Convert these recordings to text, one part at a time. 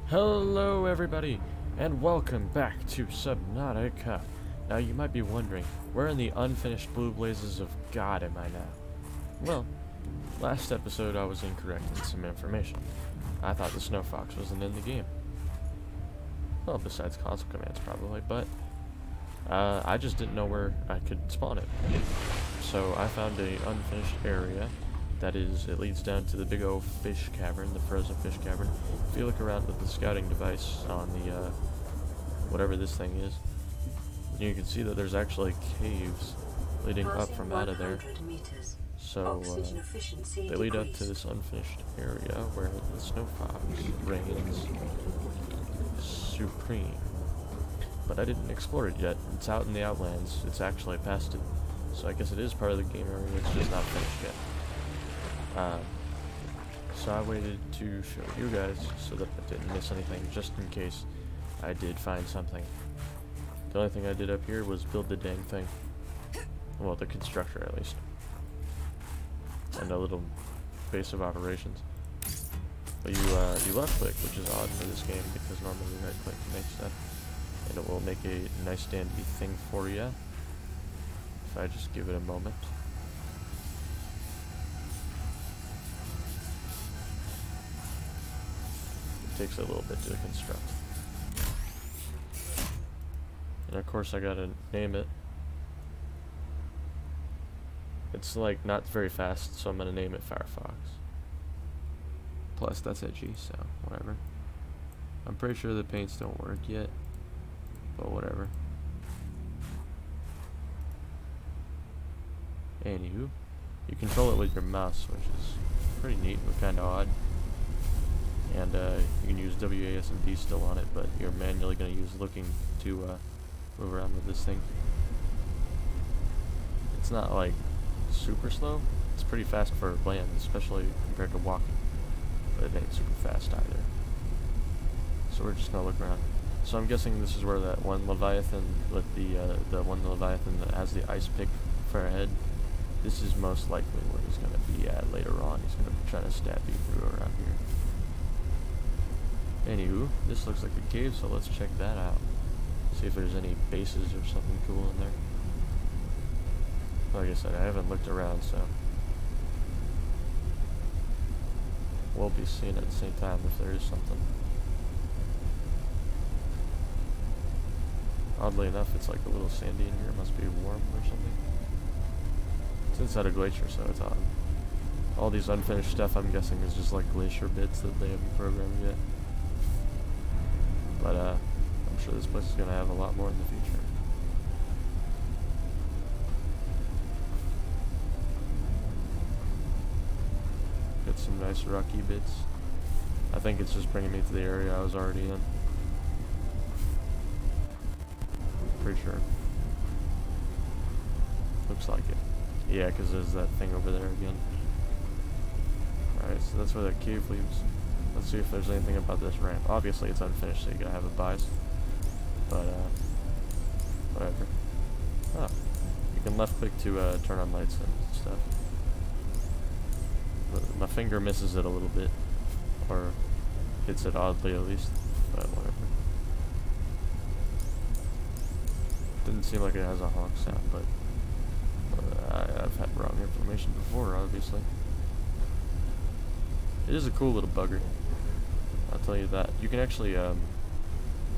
Hello everybody, and welcome back to Subnautica. Now you might be wondering, where in the unfinished blue blazes of God am I now? Well, last episode I was incorrect in some information. I thought the snow fox wasn't in the game. Well, besides console commands probably, but I just didn't know where I could spawn it. So I found an unfinished area. That is, it leads down to the big old fish cavern, the frozen fish cavern. If you look around with the scouting device on the, whatever this thing is, you can see that there's actually caves leading up from out of there. So, they lead up to this unfinished area where the snow fox reigns supreme. But I didn't explore it yet. It's out in the Outlands. It's actually past it. So I guess it is part of the game area, it's just not finished yet. So I waited to show you guys so that I didn't miss anything, just in case I did find something. The only thing I did up here was build the dang thing. Well, the constructor at least. And a little base of operations. But you left click, which is odd for this game because normally you right click to make stuff. And it will make a nice dandy thing for you. If I just give it a moment. Takes a little bit to construct. And of course I gotta name it. It's like not very fast, so I'm gonna name it Firefox. Plus that's edgy, so whatever. I'm pretty sure the paints don't work yet, but whatever. Anywho, you control it with your mouse, which is pretty neat but kinda odd. And you can use WAS and D still on it, but you're manually going to use looking to move around with this thing. It's not like super slow. It's pretty fast for land, especially compared to walking. But it ain't super fast either. So we're just going to look around. So I'm guessing this is where that one Leviathan with the one Leviathan that has the ice pick for a head. This is most likely where he's going to be at later on. He's going to be trying to stab you through around here. Anywho, this looks like a cave, so let's check that out. See if there's any bases or something cool in there. Like I said, I haven't looked around, so we'll be seeing at the same time if there is something. Oddly enough, it's like a little sandy in here. It must be warm or something. It's inside a glacier, so it's odd. All these unfinished stuff, I'm guessing, is just like glacier bits that they haven't programmed yet. But I'm sure this place is going to have a lot more in the future. Got some nice rocky bits. I think it's just bringing me to the area I was already in. Pretty sure. Looks like it. Yeah, because there's that thing over there again. Alright, so that's where that cave leads. Let's see if there's anything about this ramp. Obviously it's unfinished, so you gotta have it biased. But, whatever. Oh, you can left click to, turn on lights and stuff. But my finger misses it a little bit. Or hits it oddly at least. But whatever. Didn't seem like it has a honk sound, but I've had wrong information before, obviously. It is a cool little bugger. I'll tell you that. You can actually, I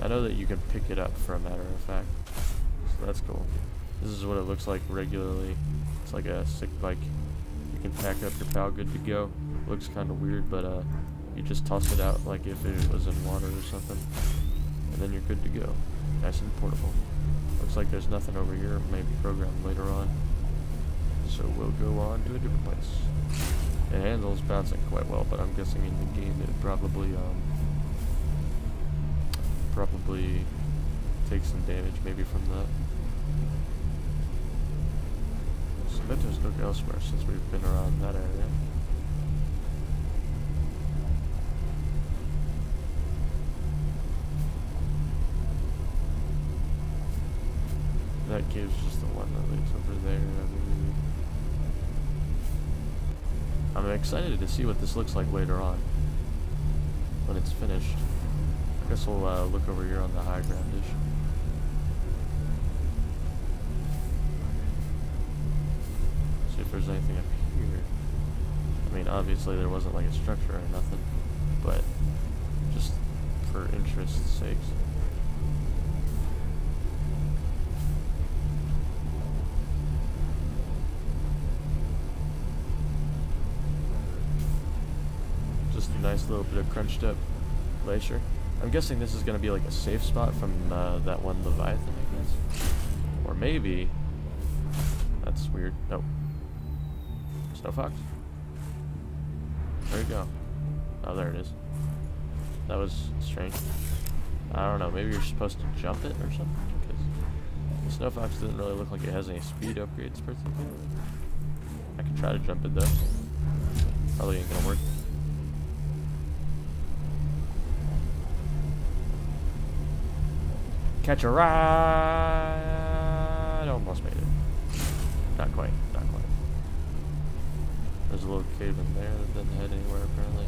know that you can pick it up for a matter of fact. So that's cool. This is what it looks like regularly. It's like a sick bike. You can pack up your pal good to go. Looks kind of weird, but you just toss it out like if it was in water or something. And then you're good to go. Nice and portable. Looks like there's nothing over here, maybe programmed later on. So we'll go on to a different place. It handles bouncing quite well, but I'm guessing in the game it probably takes some damage maybe from that. So let's just look elsewhere since we've been around that area. That cave's just the one that leads over there, I believe. I'm excited to see what this looks like later on, when it's finished. Guess we'll look over here on the high groundish. See if there's anything up here. I mean, obviously there wasn't like a structure or nothing, but just for interest's sakes. Just a nice little bit of crunched up glacier. I'm guessing this is going to be like a safe spot from that one Leviathan, I guess. Or maybe... That's weird. Nope. Snow fox? There you go. Oh, there it is. That was strange. I don't know, maybe you're supposed to jump it or something? Because the snow fox doesn't really look like it has any speed upgrades particularly. I could try to jump it though. Probably ain't gonna work. Catch a ride! Almost made it. Not quite, not quite. There's a little cave in there that doesn't head anywhere apparently.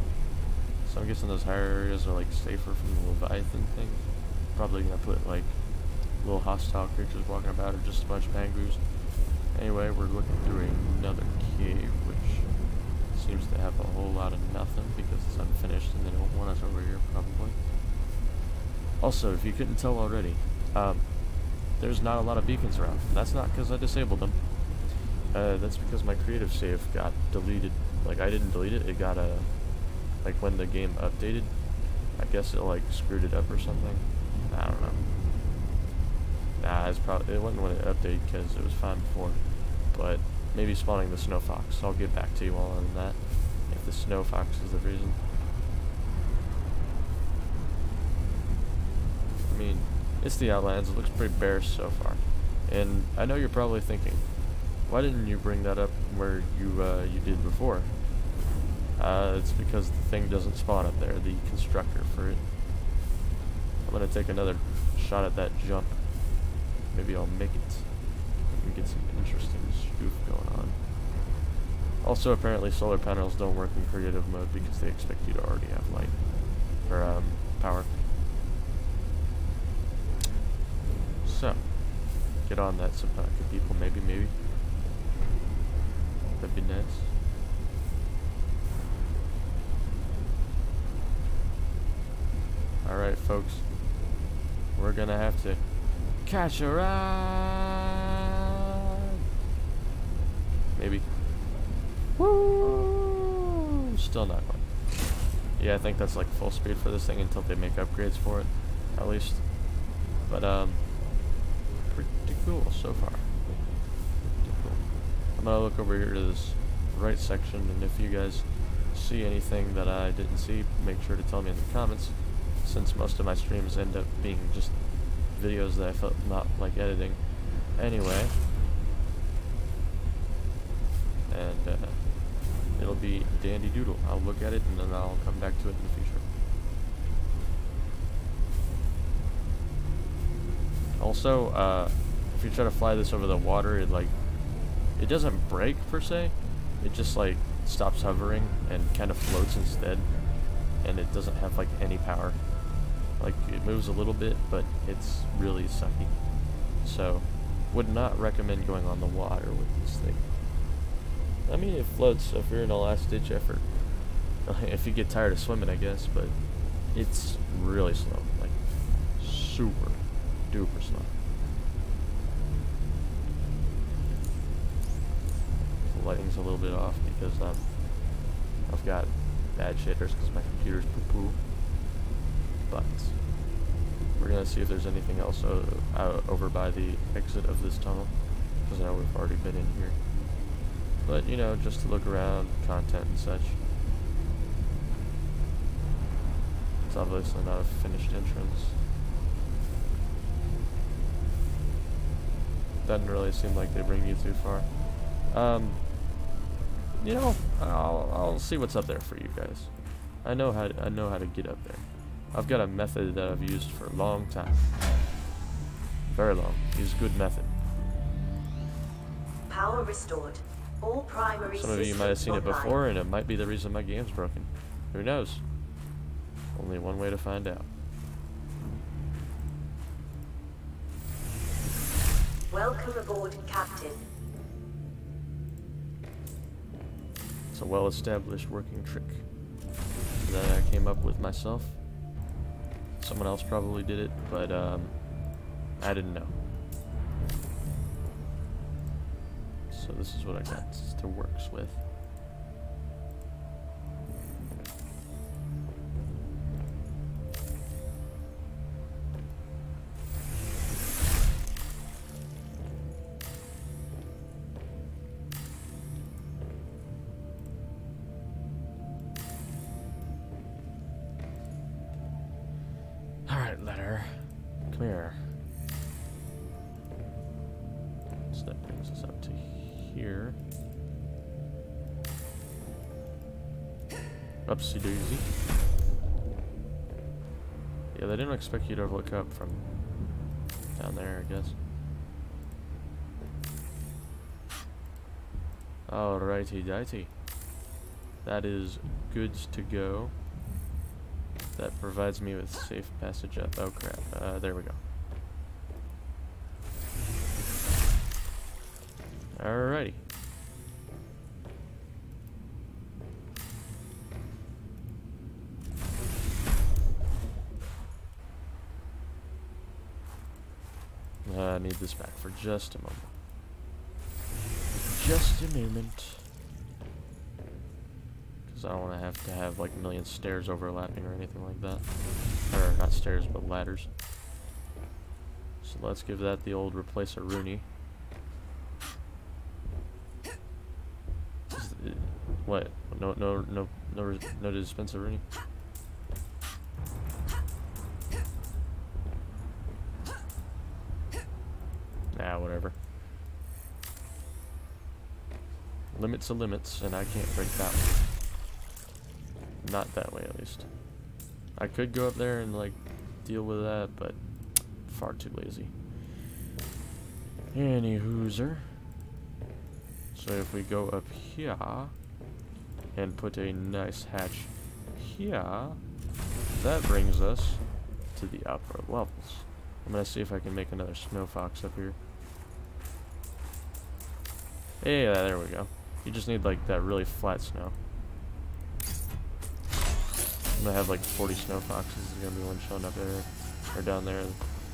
So I'm guessing those higher areas are like safer from the Leviathan thing. Probably gonna put like little hostile creatures walking about or just a bunch of mangroves. Anyway, we're looking through another cave which seems to have a whole lot of nothing because it's unfinished and they don't want us over here probably. Also, if you couldn't tell already, there's not a lot of beacons around. That's not because I disabled them. That's because my creative save got deleted. Like, I didn't delete it, it got like when the game updated, I guess it like screwed it up or something. I don't know. Nah, it wasn't when it updated because it was fine before. But maybe spawning the snow fox. I'll get back to you all on that. If the snow fox is the reason. I mean, it's the Outlands. It looks pretty bare so far. And I know you're probably thinking, why didn't you bring that up where you did before? It's because the thing doesn't spawn up there, the constructor for it. I'm gonna take another shot at that jump. Maybe I'll make it. We can get some interesting spoof going on. Also, apparently solar panels don't work in creative mode because they expect you to already have light or power. So, get on that, Subnautica people. Maybe. That'd be nice. Alright, folks. We're gonna have to catch a ride. Maybe. Woo! Still not quite. Yeah, I think that's like full speed for this thing until they make upgrades for it, at least. But pretty cool so far. Pretty cool. I'm gonna look over here to this right section, and if you guys see anything that I didn't see, make sure to tell me in the comments, since most of my streams end up being just videos that I felt not like editing anyway. And it'll be dandy doodle. I'll look at it and then I'll come back to it in the future. Also, if you try to fly this over the water, it doesn't break per se. It just like stops hovering and kind of floats instead, and it doesn't have like any power. Like, it moves a little bit, but it's really sucky. So, would not recommend going on the water with this thing. I mean, it floats if you're in a last-ditch effort. If you get tired of swimming, I guess, but it's really slow. Like, super duper slow. The lighting's a little bit off because I've got bad shaders because my computer's poo-poo. But we're gonna see if there's anything else over by the exit of this tunnel, because I know we've already been in here. But you know, just to look around, content and such. It's obviously not a finished entrance. Doesn't really seem like they bring you too far. You know, I'll see what's up there for you guys. I know how to get up there. I've got a method that I've used for a long time. Very long. It's a good method. Power restored. All primary Some of you might have seen it before, and it might be the reason my game's broken. Who knows? Only one way to find out. Welcome aboard, Captain. It's a well-established working trick that I came up with myself. Someone else probably did it, but I didn't know. So this is what I got to works with. Alright, letter. Come here. So that brings us up to here. Upsy daisy. Yeah, they didn't expect you to look up from down there, I guess. Alrighty dighty. That is good to go. That provides me with safe passage up. Oh crap. There we go. Alrighty. I need this back for just a moment. Just a moment. Because I don't want to have like a million stairs overlapping or anything like that. Or not stairs, but ladders. So let's give that the old replace a Rooney. What? No dispense a Rooney? Nah, whatever. Limits are limits, and I can't break that one. Not that way, at least. I could go up there and, like, deal with that, but far too lazy. Any hooser. So if we go up here and put a nice hatch here, that brings us to the upper levels. I'm gonna see if I can make another snow fox up here. Yeah, there we go. You just need like that really flat snow. I'm gonna have like 40 snow foxes. There's gonna be one showing up there or down there.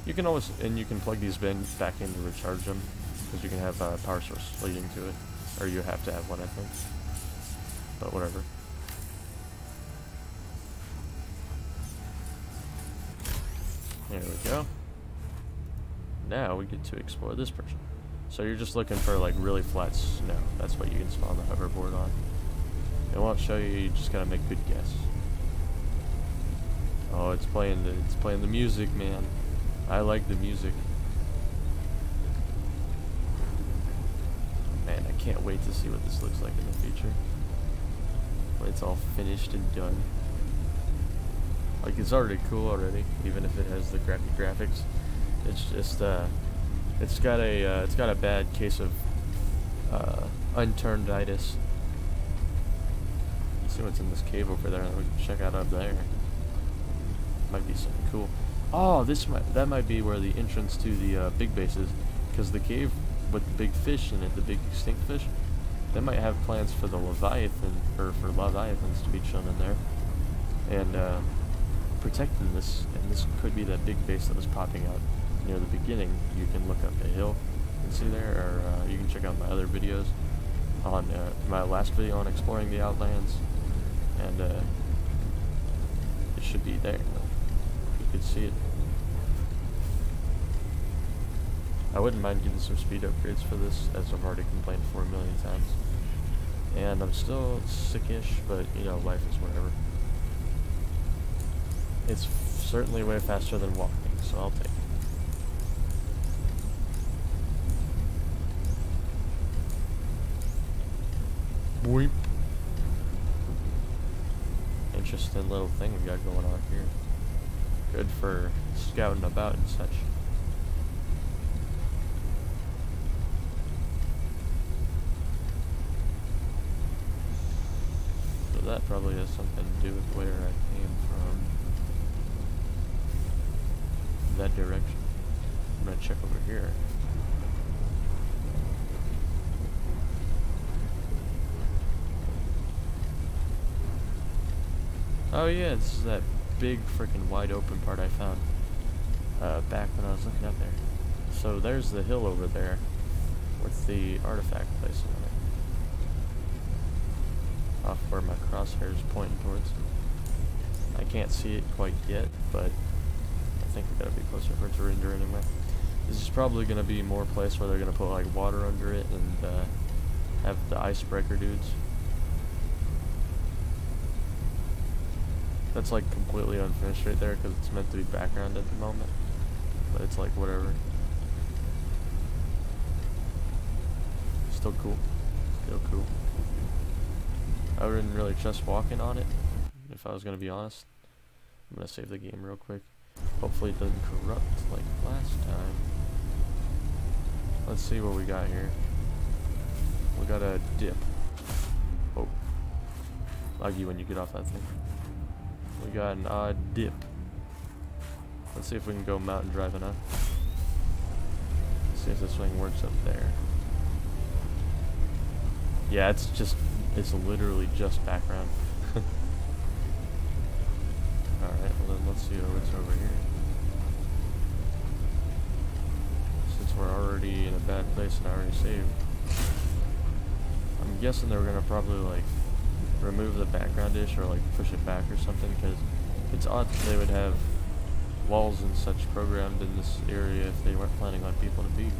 You can always you can plug these bins back in to recharge them because you can have a power source leading to it, or you have to have one, I think. But whatever. There we go. Now we get to explore this portion. So you're just looking for like really flat snow. That's what you can spawn the hoverboard on. It won't show you. You just gotta make a good guess. Oh, it's playing the music, man. I like the music. Man, I can't wait to see what this looks like in the future. When it's all finished and done. Like, it's already cool already, even if it has the crappy graphics. It's just it's got a bad case of unturneditis. Let's see what's in this cave over there. We can check out up there. Might be something cool. Oh, that might be where the entrance to the big base is, because the cave with the big fish in it, the big extinct fish, they might have plans for the Leviathan, or for Leviathans to be shown in there, and protecting this. And this could be that big base that was popping out near the beginning. You can look up the hill and see there, or you can check out my other videos on my last video on exploring the Outlands, and it should be there. You could see it. I wouldn't mind getting some speed upgrades for this, as I've already complained for a million times. And I'm still sickish, but you know, life is whatever. It's certainly way faster than walking, so I'll take it. Boop. Interesting little thing we got going on here. Good for scouting about and such. So that probably has something to do with where I came from. That direction. I'm gonna check over here. Oh yeah, this is that big freaking wide open part I found back when I was looking up there. So there's the hill over there with the artifact place on it. Off where my crosshair is pointing towards. I can't see it quite yet, but I think we gotta be closer for it to render anyway. This is probably gonna be more place where they're gonna put like water under it and have the icebreaker dudes. That's like completely unfinished right there because it's meant to be background at the moment. But it's like whatever. Still cool. Still cool. I wouldn't really trust walking on it, if I was gonna be honest. I'm gonna save the game real quick. Hopefully it doesn't corrupt like last time. Let's see what we got here. We got a dip. Oh. Laggy when you get off that thing. We got an odd dip. Let's see if we can go mountain driving up. See if this thing works up there. Yeah, it's literally just background. Alright, well then let's see what's over here. Since we're already in a bad place and I already saved. I'm guessing they're gonna probably like remove the background dish or like push it back or something, because it's odd that they would have walls and such programmed in this area if they weren't planning on people to be here.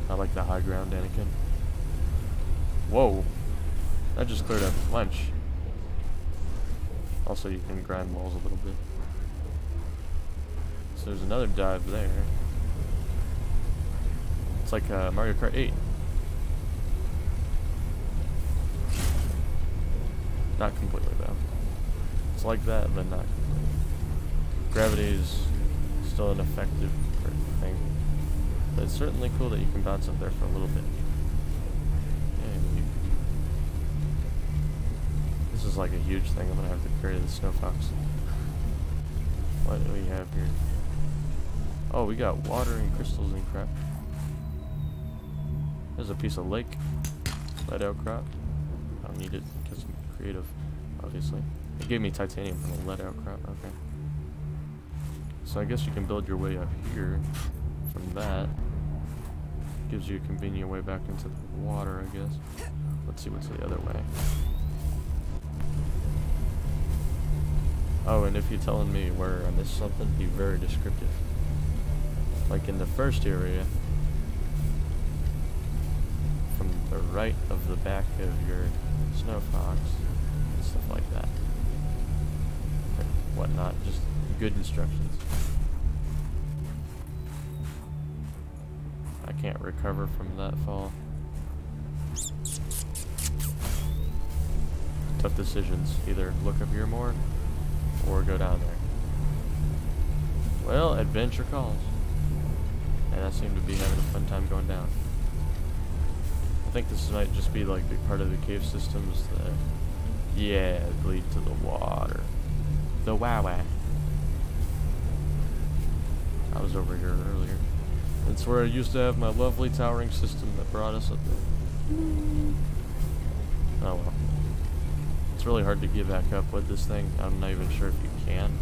I like the high ground, Anakin. Whoa! That just cleared up lunch. Also, you can grind walls a little bit. So there's another dive there. It's like Mario Kart 8. Not completely though. It's like that, but not completely. Gravity is still an effective thing. But it's certainly cool that you can bounce up there for a little bit. This is like a huge thing. I'm gonna have to carry the snow fox. What do we have here? Oh, we got water and crystals and crap. There's a piece of lake. Let out crap. I don't need it because I'm creative, obviously. It gave me titanium from the let out crap. Okay. So I guess you can build your way up here from that. Gives you a convenient way back into the water, I guess. Let's see what's the other way. Oh, and if you're telling me where I missed something, be very descriptive. Like in the first area, from the right of the back of your snow fox, and stuff like that. Or whatnot, just good instructions. I can't recover from that fall. Tough decisions. Either look up here more, or go down there. Well, adventure calls. And I seem to be having a fun time going down. I think this might just be like big part of the cave systems that, yeah, lead to the water. The wow. I was over here earlier. That's where I used to have my lovely towering system that brought us up there. Oh well. It's really hard to get back up with this thing. I'm not even sure if you can.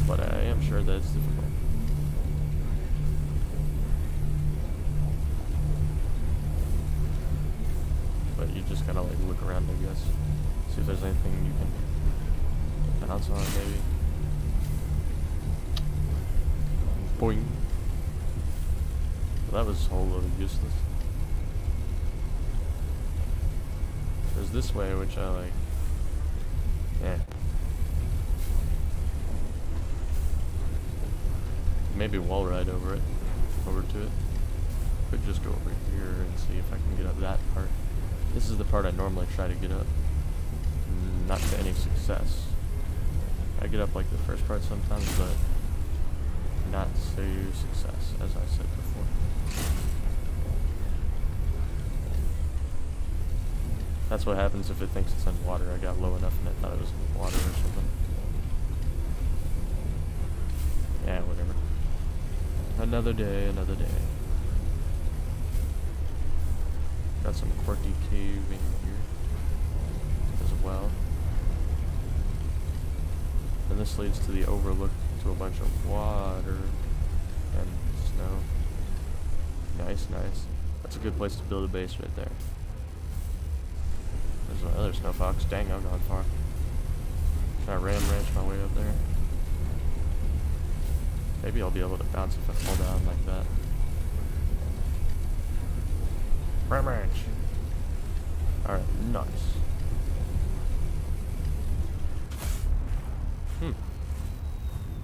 But I am sure that it's difficult. But you just gotta like look around, I guess. See if there's anything you can bounce on, maybe. Boing. Well, that was a whole load of useless. There's this way, which I like. Yeah. Maybe wall ride over it. Over to it. Could just go over here and see if I can get up that part. This is the part I normally try to get up. Not to any success. I get up like the first part sometimes, but not to success, as I said before. That's what happens if it thinks it's in water. I got low enough and it thought it was in water or something. Yeah, whatever. Another day, another day. Got some quirky caving here as well. And this leads to the overlook to a bunch of water and snow. Nice, nice. That's a good place to build a base right there. There's another snow fox. Dang, I've gone far. Can I ram ranch my way up there? Maybe I'll be able to bounce if I fall down like that. Ram ranch. Alright, nice.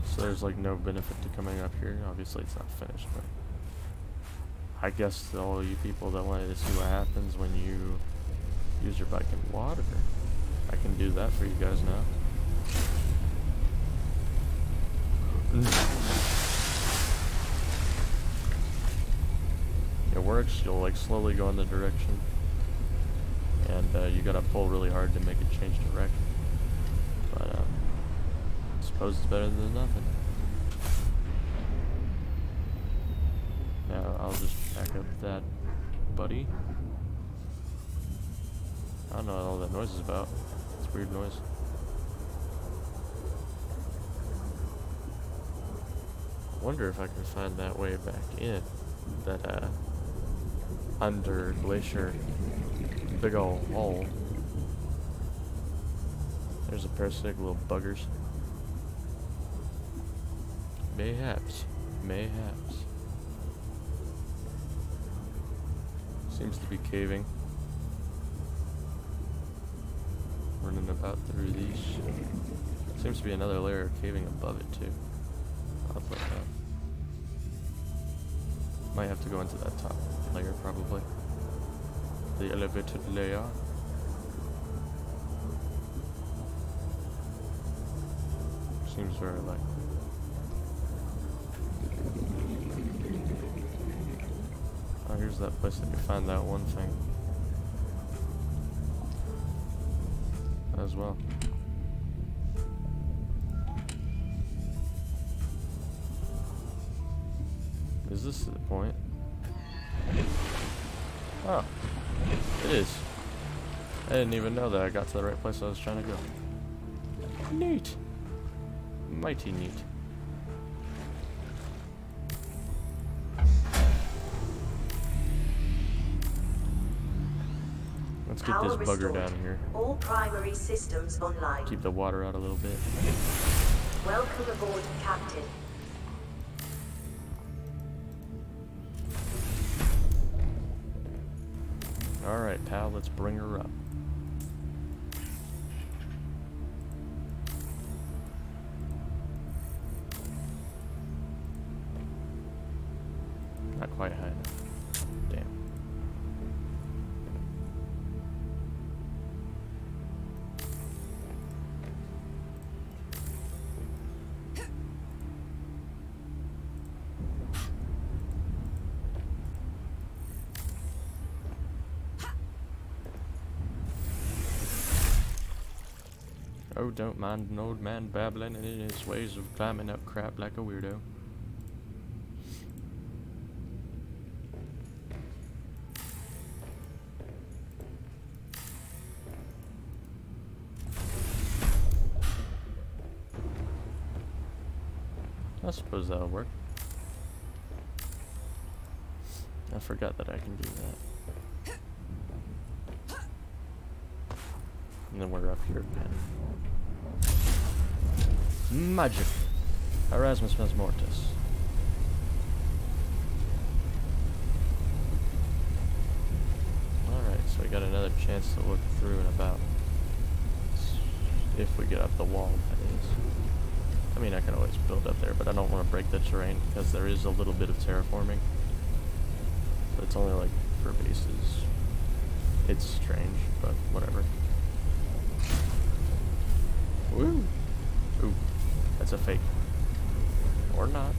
So there's like no benefit to coming up here. Obviously it's not finished, but I guess to all you people that wanted to see what happens when you use your bike in water, I can do that for you guys now. It works. You'll like slowly go in the direction, and you gotta pull really hard to make it change direction. But I suppose it's better than nothing. Now I'll just back up that buddy. I don't know what all that noise is about. It's a weird noise. I wonder if I can find that way back in. That under glacier big ol' hole. There's a parasitic little buggers. Mayhaps. Mayhaps. Seems to be caving. Running about through these. Seems to be another layer of caving above it too. Odd like that. Might have to go into that top layer probably. The elevated layer. Seems very likely. Oh, here's that place that you find that one thing. As well. Is this the point? Oh, it is. I didn't even know that I got to the right place I was trying to go. Neat. Mighty neat. Let's get this bugger down here. All primary systems online. Keep the water out a little bit. Welcome aboard, Captain. Alright, pal, let's bring her up. Not quite high enough. Damn. Oh, don't mind an old man babbling in his ways of climbing up crap like a weirdo. I suppose that'll work. I forgot that I can do that. And then we're up here again. Magic. Erasmus Mesmortis. Alright, so we got another chance to look through and about. If we get up the wall, that is. I mean, I can always build up there, but I don't want to break the terrain because there is a little bit of terraforming. But it's only like for bases. It's strange, but whatever. Woo! Ooh, that's a fake. Or not.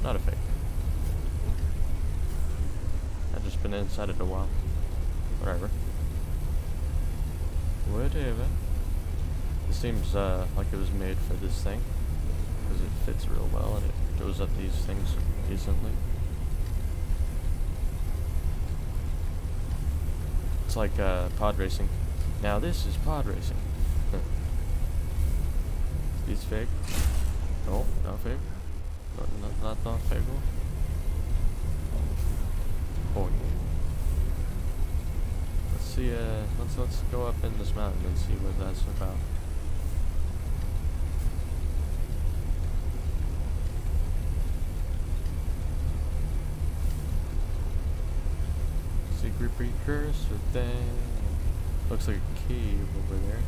Not a fake. I've just been inside it a while. Whatever. Whatever. It seems like it was made for this thing. Because it fits real well and it goes up these things decently. It's like pod racing. Now this is pod racing. Is fake? No, not fake. Not fake. Oh. Let's see. Let's go up in this mountain and see what that's about. Secret precursor thing. Looks like a cave over there.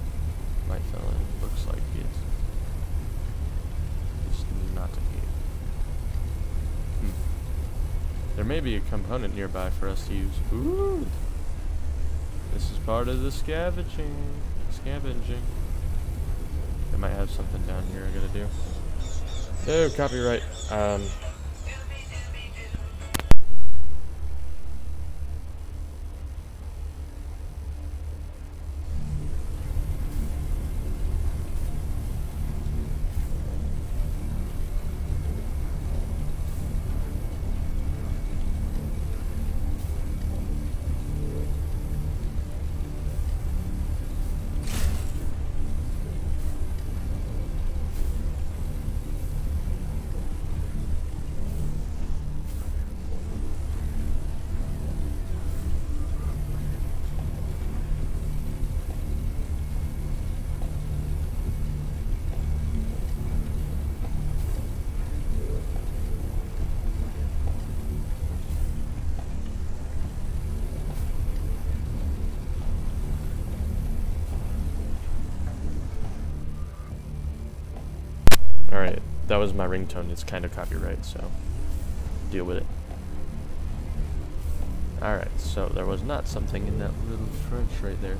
Might fill in. Looks like it's not a cave. There may be a component nearby for us to use. Ooh! This is part of the scavenging. They might have something down here I gotta do. Oh, copyright. Alright, that was my ringtone. It's kind of copyright, so deal with it. Alright, so there was not something in that little trench right there,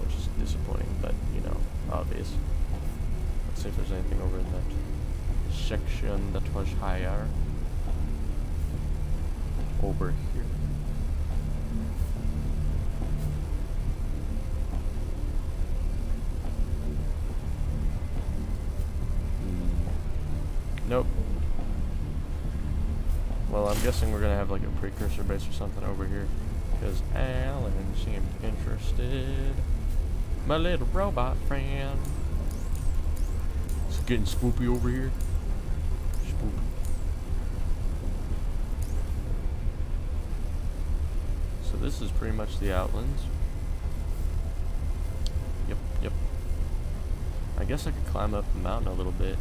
which is disappointing, but, you know, obvious. Let's see if there's anything over in that section that was higher. Over here. Nope. Well, I'm guessing we're gonna have like a precursor base or something over here, because Alan seemed interested. My little robot friend. It's getting spoopy over here. Spoopy. So this is pretty much the Outlands. Yep. I guess I could climb up the mountain a little bit.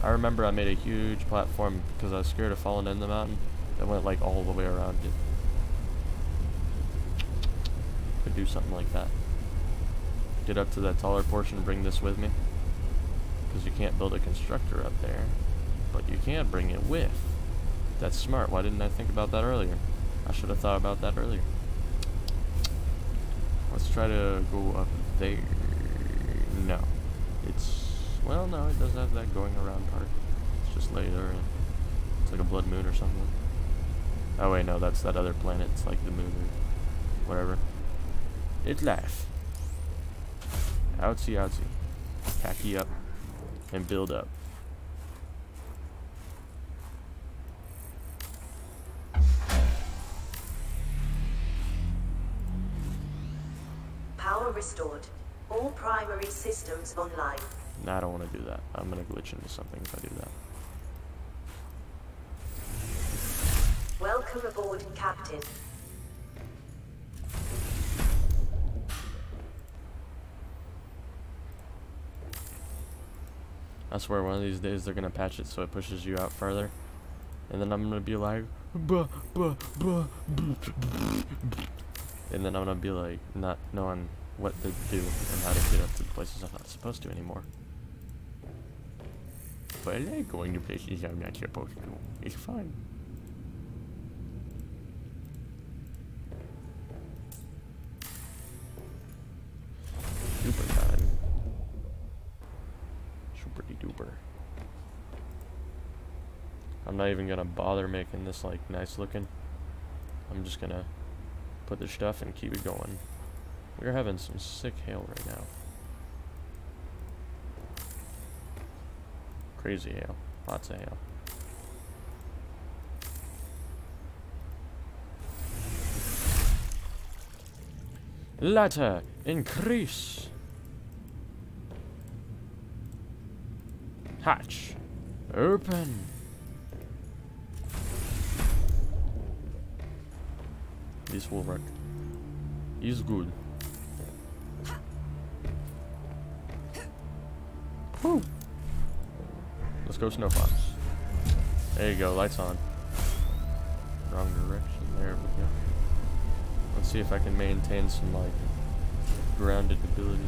I remember I made a huge platform because I was scared of falling in the mountain that went like all the way around it. Could do something like that. Get up to that taller portion and bring this with me. Because you can't build a constructor up there. But you can bring it with. That's smart. Why didn't I think about that earlier? I should have thought about that earlier. Let's try to go up there. No. Well, no, it does have that going around part. It's just later. It's like a blood moon or something. Oh wait, no, that's that other planet. It's like the moon or whatever. It's life. Outsy. Khaki up and build up. Power restored. All primary systems online. Nah, I don't want to do that. I'm going to glitch into something if I do that. Welcome aboard, Captain. I swear one of these days they're going to patch it so it pushes you out further. And then I'm going to be like, bah. And then I'm going to be like, not knowing what to do and how to get up to places I'm not supposed to anymore. But I like going to places I'm not supposed to. It's fun. Super time. Super duper. I'm not even gonna bother making this like nice looking. I'm just gonna put the stuff and keep it going. We're having some sick hail right now. Crazy hail. Lots of hail. Ladder, increase. Hatch, open. This will work. He's good. Woo. Let's go Snow Fox. There you go, lights on. Wrong direction, there we go. Let's see if I can maintain some, like, grounded ability.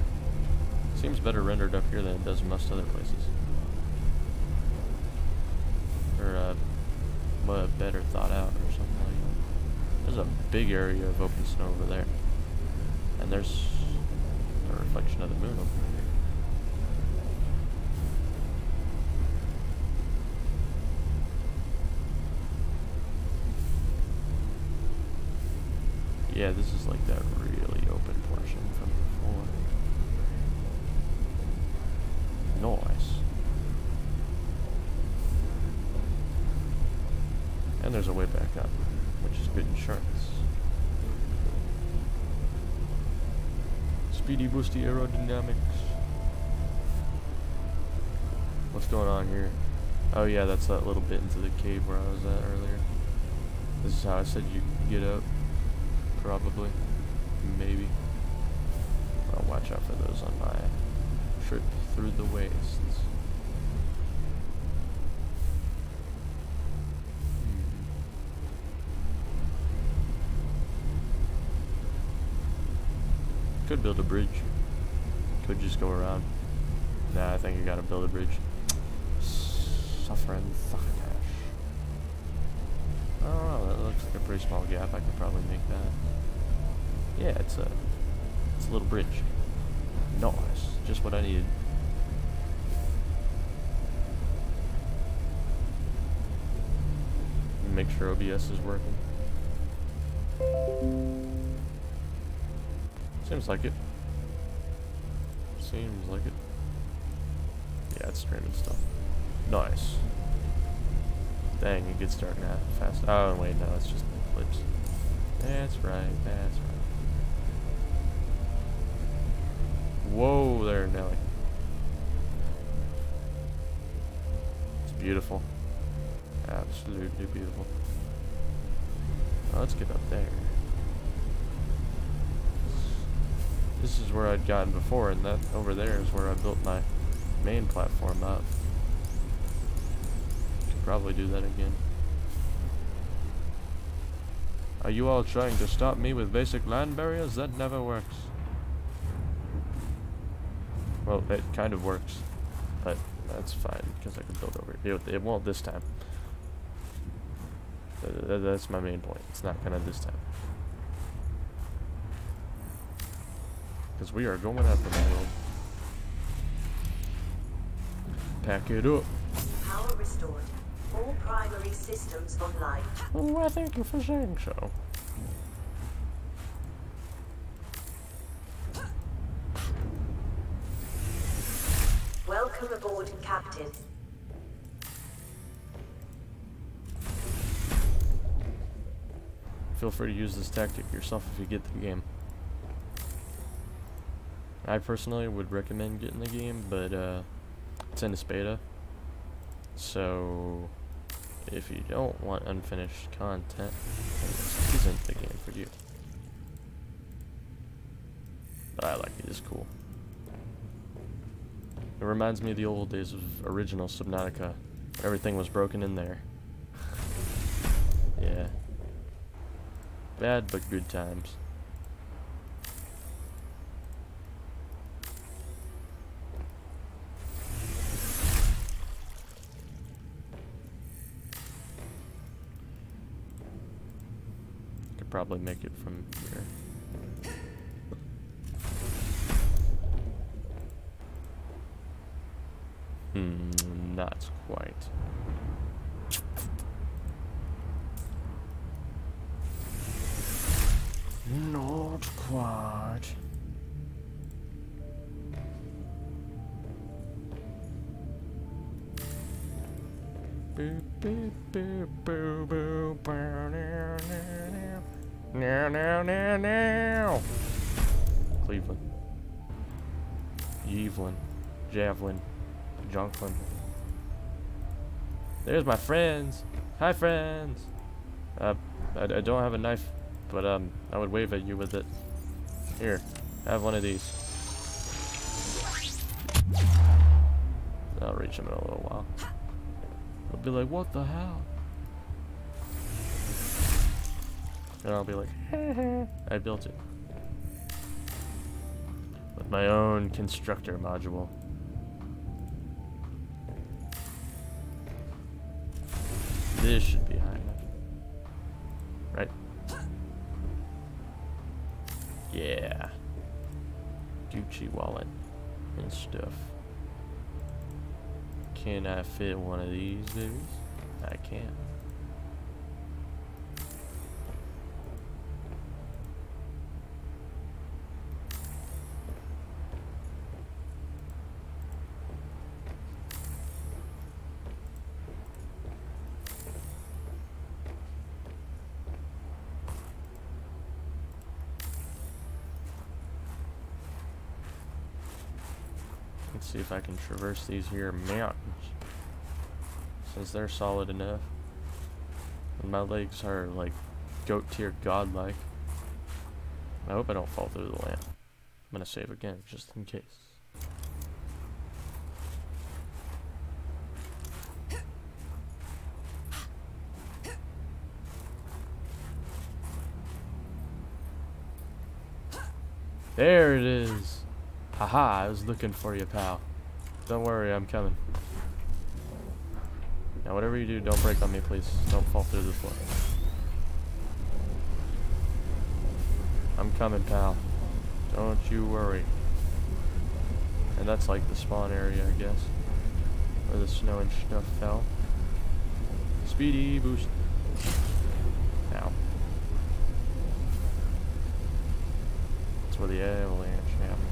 Seems better rendered up here than it does in most other places. Or, better thought out or something like that. There's a big area of open snow over there. And there's a reflection of the moon over there. Yeah, this is like that really open portion from before. Nice. And there's a way back up, which is good insurance. Speedy boosty aerodynamics. What's going on here? Oh yeah, that's that little bit into the cave where I was at earlier. This is how I said you could get out. Probably. Maybe. I'll watch out for those on my trip through the wastes. Could build a bridge. Could just go around. Nah, I think you gotta build a bridge. Suffering succotash. Oh, that looks like a pretty small gap. I could probably make that. Yeah, it's a little bridge. Nice. Just what I needed. Make sure OBS is working. Seems like it. Seems like it. Yeah, it's streaming stuff. Nice. Dang, it gets dark now fast. Oh, wait, no, it's just an eclipse. That's right, that's right. Whoa there, Nelly. It's beautiful. Absolutely beautiful. Oh, let's get up there. This is where I'd gotten before, and that over there is where I built my main platform up. Could probably do that again. Are you all trying to stop me with basic land barriers? That never works. Well, it kind of works, but that's fine because I can build over it. It won't this time. That's my main point. It's not gonna this time. Because we are going up in the world. Pack it up. Power restored. All primary systems online. Oh, I thank you for saying so. Welcome aboard, Captain. Feel free to use this tactic yourself if you get the game. I personally would recommend getting the game, but it's in its beta. So if you don't want unfinished content, then this isn't the game for you. But I like it, it's cool. It reminds me of the old days of original Subnautica. Everything was broken in there. Yeah. Bad but good times. Could probably make it from here. Not quite. Not quite. Boo boo boo boo boo boo now now now now now now. Cleveland. Evelyn. Javelin. Junklin. There's my friends. Hi, friends. I don't have a knife, but I would wave at you with it. Here, have one of these. I'll reach him in a little while. I'll be like, what the hell? And I'll be like, I built it. With my own constructor module. This should be high enough. Right? Yeah. Gucci wallet and stuff. Can I fit one of these dudes? I can. Let's see if I can traverse these here mountains. Since they're solid enough. And my legs are like goat tier godlike. I hope I don't fall through the lamp. I'm gonna save again just in case. There it is. Haha, I was looking for you, pal. Don't worry, I'm coming. Now, whatever you do, don't break on me, please. Don't fall through the floor. I'm coming, pal. Don't you worry. And that's like the spawn area, I guess. Where the snow and stuff fell. Speedy boost. Ow. That's where the avalanche happened.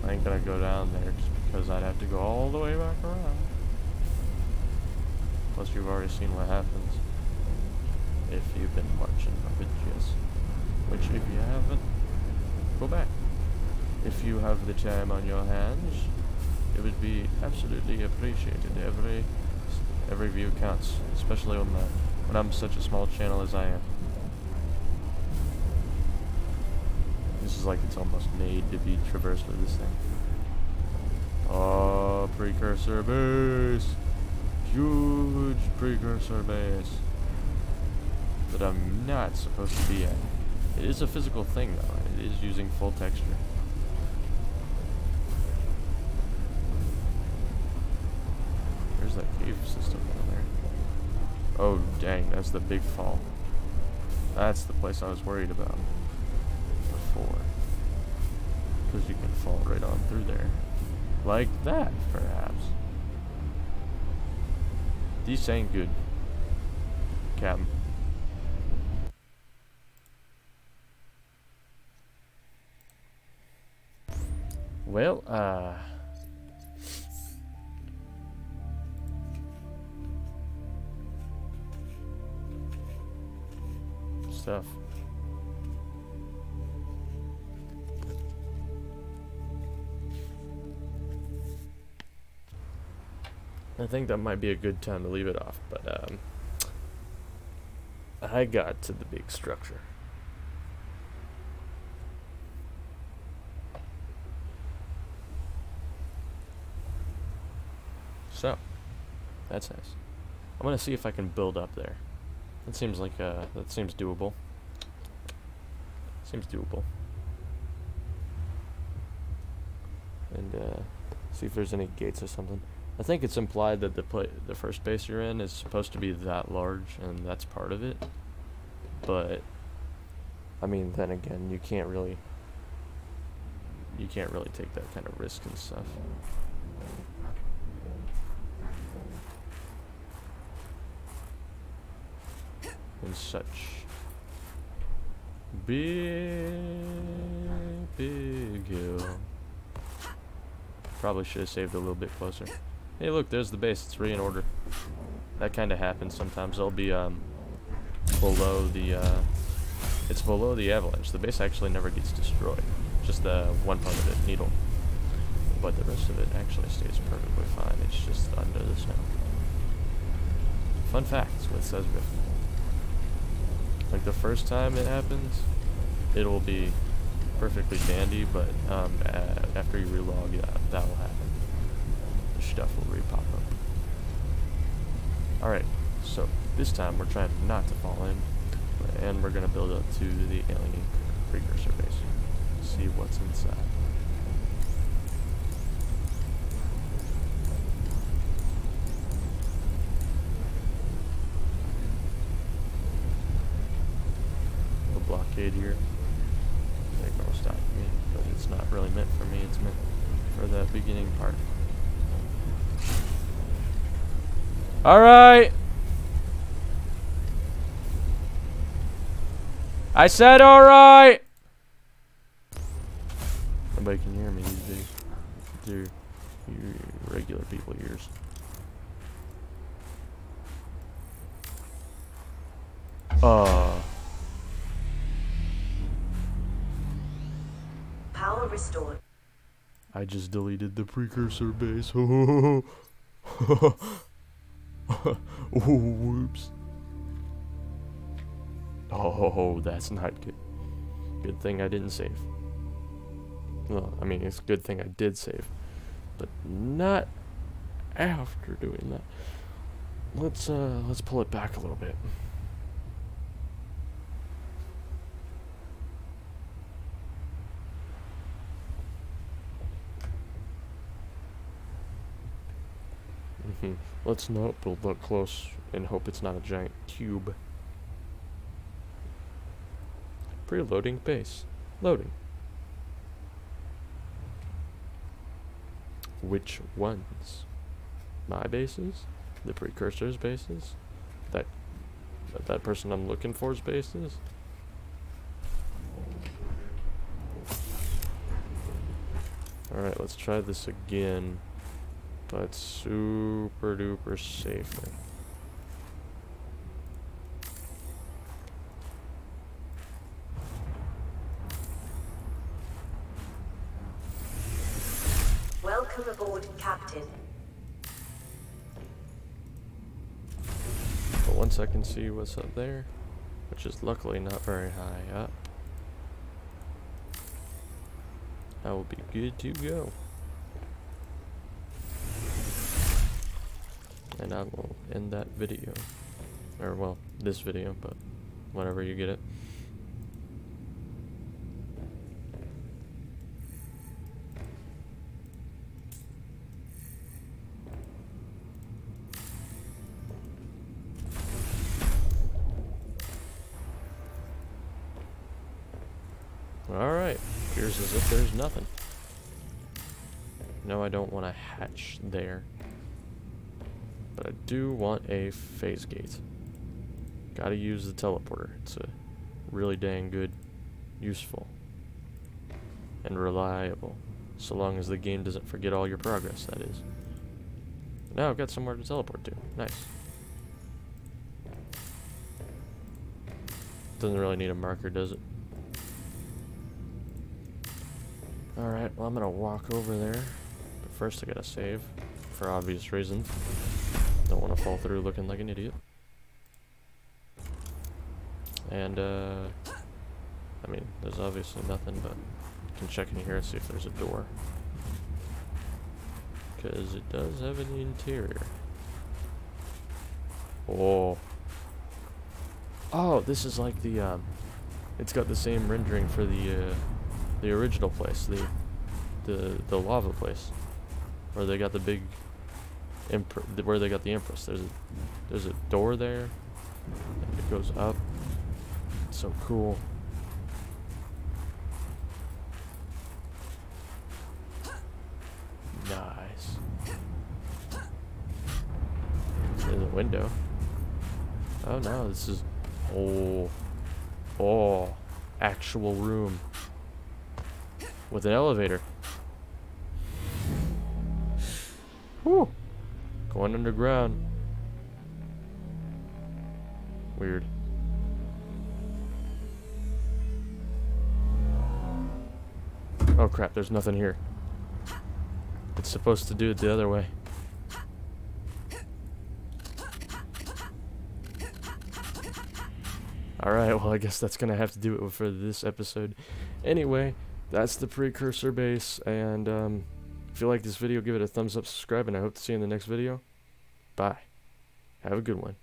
I ain't gonna go down there just because I'd have to go all the way back around. Plus you've already seen what happens if you've been watching my videos. Which if you haven't, go back. If you have the time on your hands, it would be absolutely appreciated. Every view counts, especially when I'm such a small channel as I am. This is like it's almost made to be traversed with this thing. Oh, precursor base! Huge precursor base that I'm not supposed to be at. It is a physical thing though, and it is using full texture. There's that cave system down there. Oh dang, that's the big fall. That's the place I was worried about before. Because you can fall right on through there. Like that, perhaps. These ain't good, Captain. Well, stuff. I think that might be a good time to leave it off, but I got to the big structure. So, that's nice. I'm gonna see if I can build up there. That seems like that seems doable. Seems doable. And see if there's any gates or something. I think it's implied that the first base you're in is supposed to be that large, and that's part of it. But I mean, then again, you can't really take that kind of risk and stuff. And such. Big hill. Probably should have saved a little bit closer. Hey look, there's the base, it's in order. That kinda happens sometimes. I'll be below the It's below the avalanche. The base actually never gets destroyed. Just the one part of it, Needle. But the rest of it actually stays perfectly fine. It's just under the snow. Fun facts with Sesbiff. Like the first time it happens, it'll be perfectly dandy, but after you relog, yeah, that will happen. The stuff will re-pop up. Alright, so this time we're trying not to fall in, and we're going to build up to the alien precursor base. See what's inside. The blockade here. They're going to stop me, but it's not really meant for me, it's meant for that beginning part. Alright! I said alright! Nobody can hear me these days. They're regular people ears. Power restored. I just deleted the precursor base. Oh, whoops. Oh, that's not good. Good thing I didn't save. Well, I mean, it's a good thing I did save, but not after doing that. Let's pull it back a little bit. Let's not build that close and hope it's not a giant cube. Preloading base. Loading. Which ones? My bases? The precursor's bases? That person I'm looking for's bases? Alright, let's try this again, but super duper safely. Welcome aboard, Captain. But once I can see what's up there, which is luckily not very high up, I will be good to go. And I will end that video. Or, well, this video, but whenever you get it. Alright, appears as if there's nothing. No, I don't want a hatch there. But I do want a phase gate. Gotta use the teleporter. It's a really dang good, useful, and reliable. So long as the game doesn't forget all your progress, that is. Now I've got somewhere to teleport to. Nice. Doesn't really need a marker, does it? Alright, well I'm gonna walk over there. But first I gotta save. For obvious reasons. Don't want to fall through looking like an idiot. And, I mean, there's obviously nothing, but I can check in here and see if there's a door. Because it does have an interior. Oh. Oh, this is like the, it's got the same rendering for the original place, the lava place. Where they got the big, where they got the Empress. There's a door there. And it goes up. It's so cool. Nice. There's a window. Oh no, this is oh, actual room with an elevator. Whew. Going underground. Weird. Oh crap, there's nothing here. It's supposed to do it the other way. Alright, well I guess that's gonna have to do it for this episode. Anyway, that's the precursor base, and if you like this video, give it a thumbs up, subscribe, and I hope to see you in the next video. Bye. Have a good one.